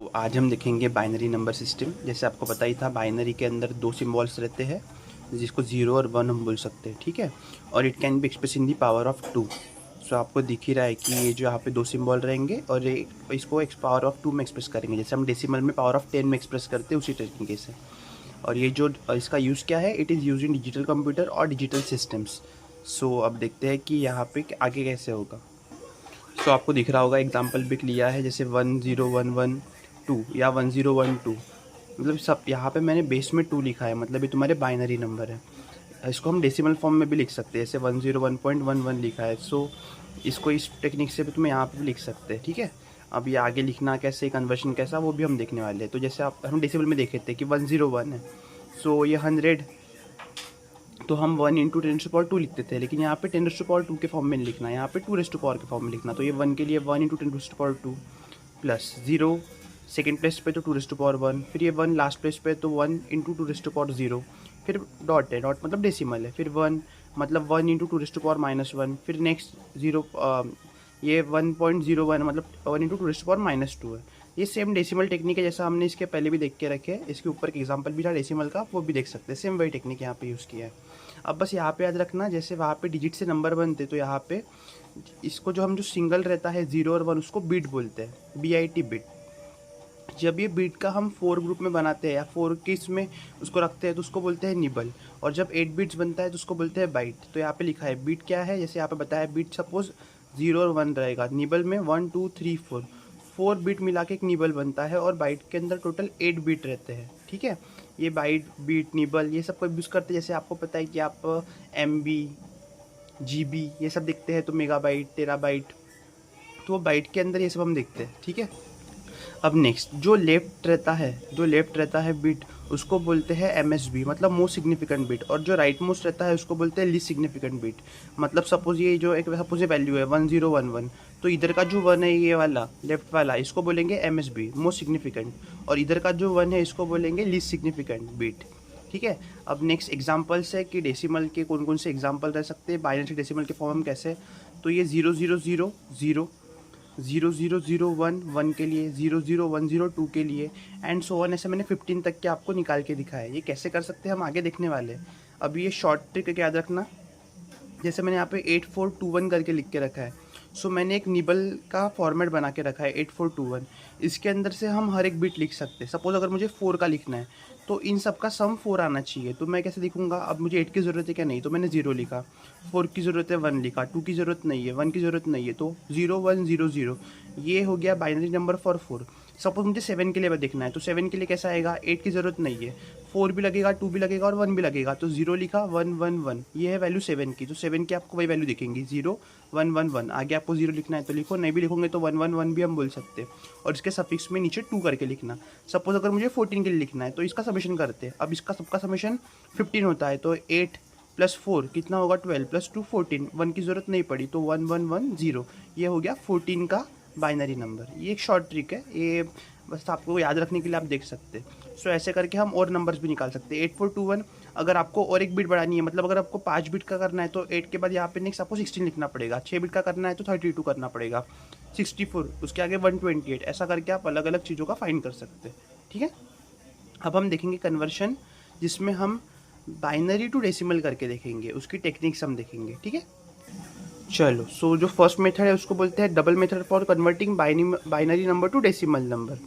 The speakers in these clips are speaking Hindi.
तो आज हम देखेंगे बाइनरी नंबर सिस्टम। जैसे आपको पता ही था, बाइनरी के अंदर दो सिम्बॉल्स रहते हैं जिसको 0 और 1 हम बोल सकते हैं, ठीक है। और it can be express in the power of 2। सो आपको दिख ही रहा है कि ये जो यहाँ पे दो सिम्बॉल रहेंगे और इसको पावर ऑफ 2 में एक्सप्रेस करेंगे, जैसे हम डेसिमल में पावर ऑफ 10 में एक्सप्रेस करते हैं उसी तरीके से। और ये जो इसका यूज़ क्या है, it is use in digital computer और डिजिटल सिस्टम्स। सो अब देखते हैं कि यहाँ पे आगे कैसे होगा। सो आपको दिख रहा होगा, एग्जाम्पल भी लिया है जैसे 10112 या 1012। मतलब सब यहाँ पे मैंने बेस में 2 लिखा है, मतलब ये तुम्हारे बाइनरी नंबर है। इसको हम डेसिमल फॉर्म में भी लिख सकते हैं, जैसे 101.11 लिखा है। सो इसको इस टेक्निक से भी तुम्हें यहाँ पे भी लिख सकते हैं, ठीक है। अब ये आगे लिखना कैसे, कन्वर्शन कैसा, वो भी हम देखने वाले हैं। तो जैसे आप हम डेसिमल में देखे थे कि 101 है, सो ये 100, तो हम 1 इंटू 10⁻² लिखते थे, लेकिन यहाँ पे 10⁻² के फॉर्म में नहीं लिखना, यहाँ पे 2⁻² के फॉर्म में लिखना। तो ये 1 के लिए 1 इंटू 10⁻² प्लस 0 सेकेंड प्लेस पे तो 2⁻1, फिर ये 1 लास्ट प्लेस पे तो 1 इंटू 2⁻0, फिर डॉट है, डॉट मतलब डेसिमल है, फिर 1 मतलब 1 इंटू 2⁻−1, फिर नेक्स्ट 0, ये 1.01 मतलब 1 इंटू 2⁻2 है। ये सेम डेसिमल टेक्निक है, जैसा हमने इसके पहले भी देख के रखे हैं। इसके ऊपर एक एग्जांपल भी था डेसिमल का, वो भी देख सकते हैं। सेम वही टेक्निक यहाँ पे यूज़ किया है। अब बस यहाँ पे याद रखना, जैसे वहाँ पे डिजिट से नंबर बनते, तो यहाँ पे इसको जो हम जो सिंगल रहता है 0 और 1, उसको बीट बोलते हैं, BIT बीट। जब ये बीट का हम 4 ग्रुप में बनाते हैं या 4 के इसमें उसको रखते हैं तो उसको बोलते हैं निबल। और जब 8 बिट्स बनता है तो उसको बोलते हैं बाइट। तो यहाँ पे लिखा है बीट क्या है, जैसे यहाँ पे बताया, बीट सपोज 0 और 1 रहेगा, निबल में 1 2 3 4 बिट मिला के एक निबल बनता है, और बाइट के अंदर टोटल 8 बिट रहते हैं, ठीक है। ये बाइट, बीट, निबल ये सब को यूज़ करते हैं। जैसे आपको पता है कि आप MB, GB ये सब देखते हैं तो मेगाबाइट, टेराबाइट, तो वो बाइट के अंदर ये सब हम देखते हैं, ठीक है। अब नेक्स्ट जो लेफ्ट रहता है बिट, उसको बोलते हैं MSB मतलब मोस्ट सिग्निफिकेंट बिट। और जो राइट मोस्ट रहता है उसको बोलते हैं लीस्ट सिग्निफिकेंट बिट। मतलब सपोज ये जो एक सपोज ये वैल्यू है 1011, तो इधर का जो 1 है ये वाला लेफ्ट वाला, इसको बोलेंगे MSB मोस्ट सिग्निफिकेंट, और इधर का जो 1 है इसको बोलेंगे लीस्ट सिग्निफिकेंट बिट, ठीक है। अब नेक्स्ट एग्जांपल्स है कि डेसिमल के कौन कौन से एग्जांपल रह सकते हैं, बाइनरी डेसिमल के फॉर्म कैसे। तो ये 0000 0, 0001 1 के लिए, 00102 के लिए, एंड सो ऑन। ऐसे मैंने 15 तक के आपको निकाल के दिखाया है। ये कैसे कर सकते हैं हम आगे देखने वाले हैं। अब ये शॉर्ट ट्रिक याद रखना, जैसे मैंने यहाँ पे 8421 करके लिख के रखा है। सो मैंने एक निबल का फॉर्मेट बना के रखा है 8421। इसके अंदर से हम हर एक बिट लिख सकते हैं। सपोज अगर मुझे 4 का लिखना है तो इन सब का सम 4 आना चाहिए। तो मैं कैसे लिखूंगा, अब मुझे 8 की ज़रूरत है क्या, नहीं, तो मैंने 0 लिखा। 4 की ज़रूरत है 1 लिखा, 2 की ज़रूरत नहीं है, 1 की ज़रूरत नहीं है, तो 0100। ये हो गया बाइनरी नंबर फॉर 4। सपोज मुझे 7 के लिए देखना है, तो 7 के लिए कैसा आएगा, 8 की ज़रूरत नहीं है, 4 भी लगेगा, 2 भी लगेगा और 1 भी लगेगा, तो 0 लिखा, 1 1 1। ये है वैल्यू 7 की, तो 7 की आपको वही वैल्यू दिखेंगी, 0 1 1 1। आगे आपको 0 लिखना है तो लिखो, नहीं भी लिखोगे तो 1 1 1 भी हम बोल सकते हैं। और इसके सफिक्स में नीचे 2 करके लिखना। सपोज अगर मुझे 14 के लिए लिखना है तो इसका समेशन करते हैं। अब इसका सबका समेशन 15 होता है, तो 8 + 4 कितना होगा, 12 + 2 14। 1 की ज़रूरत नहीं पड़ी, तो 1 1 1 0। ये हो गया 14 का बाइनरी नंबर। ये एक शॉर्ट ट्रिक है, ये बस आपको याद रखने के लिए आप देख सकते हैं। सो ऐसे करके हम और नंबर्स भी निकाल सकते हैं। 8421 अगर आपको और एक बिट बढ़ानी है, मतलब अगर आपको 5 बिट का करना है तो 8 के बाद यहाँ पे नेक्स्ट आपको 16 लिखना पड़ेगा। 6 बिट का करना है तो 32 करना पड़ेगा, 64, उसके आगे 128। ऐसा करके आप अलग अलग चीज़ों का फाइंड कर सकते हैं, ठीक है। अब हम देखेंगे कन्वर्शन, जिसमें हम बाइनरी टू डेसिमल करके देखेंगे, उसकी टेक्निक्स हम देखेंगे, ठीक है। चलो, सो जो फर्स्ट मेथड है उसको बोलते हैं double method for converting binary number two decimal number.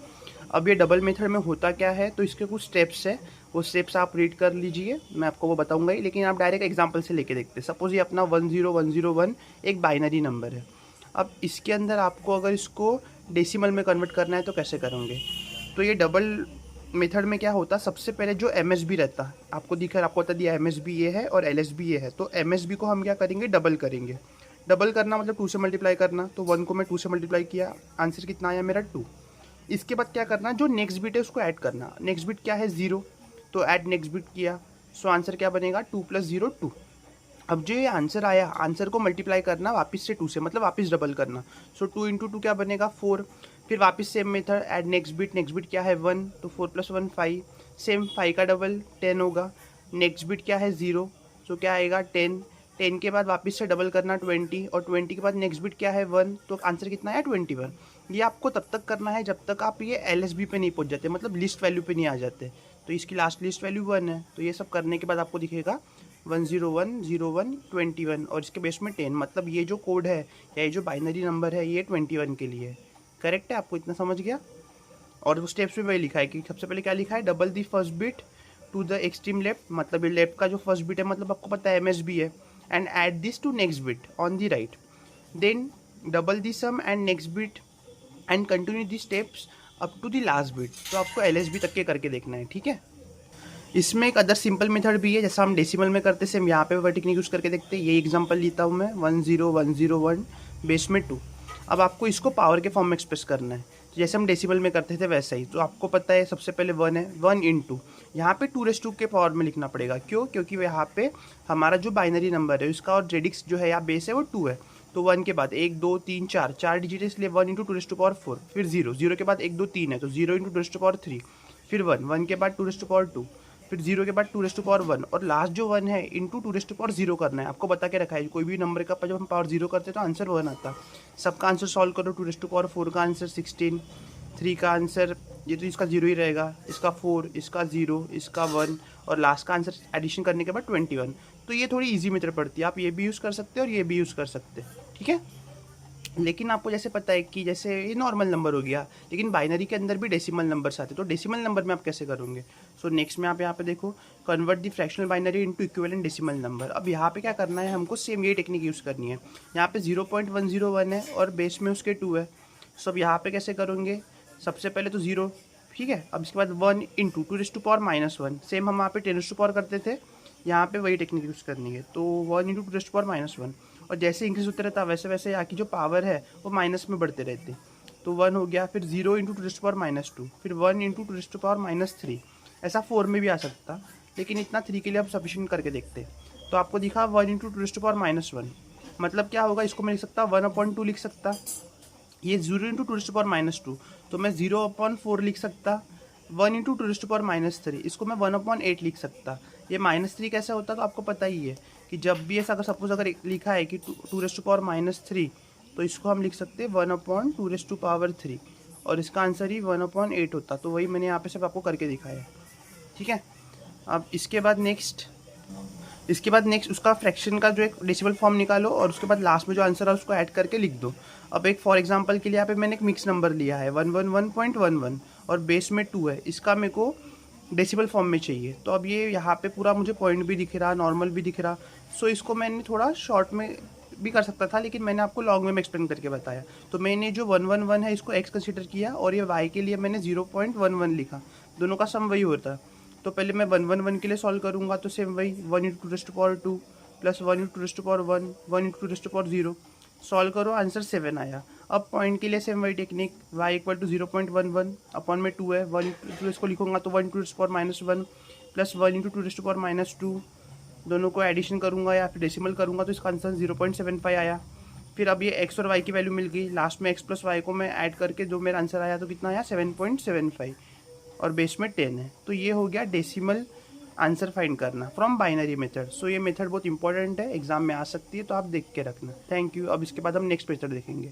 अब ये डबल मेथड में होता क्या है, तो इसके कुछ स्टेप्स है, वो स्टेप्स आप रीड कर लीजिए, मैं आपको वो बताऊंगा ही, लेकिन आप डायरेक्ट एग्जांपल से लेके देखते हैं। सपोज ये अपना 10101 एक बाइनरी नंबर है। अब इसके अंदर आपको अगर इसको डेसिमल में कन्वर्ट करना है तो कैसे करोगे। तो ये डबल मेथड में क्या होता है, सबसे पहले जो MSB रहता है, आपको दिखा, आपको बता दिया MSB ये है और LSB ये है, तो MSB को हम क्या करेंगे, डबल करेंगे। डबल करना मतलब 2 से मल्टीप्लाई करना, तो 1 को मैं 2 से मल्टीप्लाई किया, आंसर कितना आया मेरा 2। इसके बाद क्या करना, जो नेक्स्ट बिट है उसको ऐड करना। नेक्स्ट बिट क्या है, 0, तो ऐड नेक्स्ट बिट किया, सो आंसर क्या बनेगा, 2 + 0 2। अब जो ये आंसर आया, आंसर को मल्टीप्लाई करना वापस से 2 से, मतलब वापस डबल करना। सो 2 × 2 क्या बनेगा 4। फिर वापस same method, add next bit क्या है 1, तो 4 + 1 5। सेम 5 का डबल 10 होगा। नेक्स्ट बिट क्या है 0, सो क्या आएगा 10। 10 के बाद वापस से डबल करना 20, और 20 के बाद नेक्स्ट बिट क्या है 1, तो आंसर कितना आया 21। ये आपको तब तक करना है जब तक आप ये LSB पे नहीं पहुंच जाते, मतलब लिस्ट वैल्यू पे नहीं आ जाते। तो इसकी लास्ट लिस्ट वैल्यू 1 है, तो ये सब करने के बाद आपको दिखेगा 1010121 और इसके बेस में 10, मतलब ये जो कोड है या ये जो बाइनरी नंबर है ये 21 के लिए करेक्ट है। आपको इतना समझ गया। और वो स्टेप्स में वही लिखा है कि सबसे पहले क्या लिखा है, double the first bit to the extreme left, मतलब ये लेफ्ट का जो फर्स्ट बिट है मतलब आपको पता है MSB है, and add this to next bit on the right, then double the sum and next bit and continue the steps up to the last bit. तो आपको LSB तक के करके देखना है, ठीक है। इसमें एक अदर सिंपल मेथड भी है, जैसा हम डेसिमल में करते सेम यहाँ पे वह टेक्निक यूज़ करके देखते हैं। ये एग्जांपल लेता हूँ मैं 10101 बेस में 2। अब आपको इसको पावर के फॉर्म में एक्सप्रेस करना है, तो जैसे हम डेसिमल में करते थे वैसा ही। तो आपको पता है सबसे पहले 1 है, 1 इंटू यहाँ पे 2 के पावर में लिखना पड़ेगा। क्यों? क्योंकि यहाँ पे हमारा जो बाइनरी नंबर है उसका और रेडिक्स जो है या बेस है वो 2 है। तो 1 के बाद 1 2 3 4 डिजिट है, इसलिए 1 इंटू 2 फिर 0 के बाद 1 2 3 है तो 0 इंटू 2 फिर 1 के बाद 2 फिर 0 के बाद 2 और लास्ट जो 1 है इंटू 2 करना है। आपको बता के रखा है कोई भी नंबर का जब हम पावर 0 करते हैं तो आंसर 1 आता। सबका आंसर सॉल्व करो, 2 का आंसर 16, 3 का आंसर ये तो इसका 0 ही रहेगा, इसका 4, इसका 0, इसका 1 और लास्ट का आंसर एडिशन करने के बाद 21। तो ये थोड़ी ईजी मेथड पड़ती है, आप ये भी यूज़ कर सकते हैं और ये भी यूज़ कर सकते हैं, ठीक है। लेकिन आपको जैसे पता है कि जैसे ये नॉर्मल नंबर हो गया, लेकिन बाइनरी के अंदर भी डेसिमल नंबर्स आते हैं, तो डेसिमल नंबर में आप कैसे करोगे। सो नेक्स्ट में आप यहाँ पे देखो, convert the fractional binary into equivalent decimal number. अब यहाँ पे क्या करना है, हमको सेम ये टेक्निक यूज़ करनी है। यहाँ पे 0.101 है और बेस में उसके 2 है। सो अब यहाँ पे कैसे करोगे, सबसे पहले तो 0, ठीक है। अब इसके बाद 1 इंटू 2 सेम हम वहाँ पे 10 करते थे, यहाँ पे वही टेक्निक यूज़ करनी है। तो 1 इंटू 2 और जैसे इंक्रीज होते रहता वैसे वैसे यहाँ की जो पावर है वो माइनस में बढ़ते रहते। तो 1 हो गया, फिर 0 इंटू 2 फिर 1 इंटू 2 ऐसा 4 में भी आ सकता, लेकिन इतना 3 के लिए आप सफिशिएंट करके देखते। तो आपको दिखा 1 इंटू 2 मतलब क्या होगा, इसको मैं लिख सकता 1/2 लिख सकता। ये 0 इंटू 2 तो मैं 0/4 लिख सकता। 1 इंटू 2 इसको मैं 1/8 लिख सकता। ये -3 कैसे होता तो आपको पता ही है कि जब भी ऐसा अगर सपोज अगर लिखा है कि 2 तो इसको हम लिख सकते हैं 1/2 और इसका आंसर ही 1/8 होता। तो वही मैंने यहाँ पे सब आपको करके दिखाया है, ठीक है। अब इसके बाद नेक्स्ट उसका फ्रैक्शन का जो एक डेसिमल फॉर्म निकालो और उसके बाद लास्ट में जो आंसर है उसको ऐड करके लिख दो। अब एक फॉर एग्जांपल के लिए यहाँ पे मैंने एक मिक्स नंबर लिया है 111.11 और बेस में 2 है, इसका मेरे को डेसिमल फॉर्म में चाहिए। तो अब ये यहाँ पे पूरा मुझे पॉइंट भी दिख रहा, नॉर्मल भी दिख रहा। सो इसको मैंने थोड़ा शॉर्ट में भी कर सकता था, लेकिन मैंने आपको लॉन्ग में एक्सप्लेन करके बताया। तो मैंने जो 111 है इसको x कंसिडर किया और ये y के लिए मैंने 0.11 लिखा, दोनों का सम वही होता। तो पहले मैं 111 के लिए सॉल्व करूँगा तो सेम वही 1 into 2 plus 1 into 1 1 into 2 solve करो, आंसर 7 आया। अब पॉइंट के लिए सेम वही technique, y equal to 0.11 upon में 2 है, 1 इंटू इसको लिखूंगा तो 1 इंटू 1 प्लस 1 इंटू 2 दोनों को एडिशन करूंगा या फिर डेसिमल करूंगा तो इसका आंसर 0.75 आया। फिर अब ये x और y की वैल्यू मिल गई, लास्ट में x प्लस वाई को मैं ऐड करके जो मेरा आंसर आया तो कितना आया 7.75 और बेस में 10 है। तो ये हो गया डेसिमल आंसर फाइंड करना फ्रॉम बाइनरी मेथड। सो ये मेथड बहुत इंपॉर्टेंट है, एग्जाम में आ सकती है, तो आप देख के रखना। Thank you. अब इसके बाद हम नेक्स्ट मेथड देखेंगे।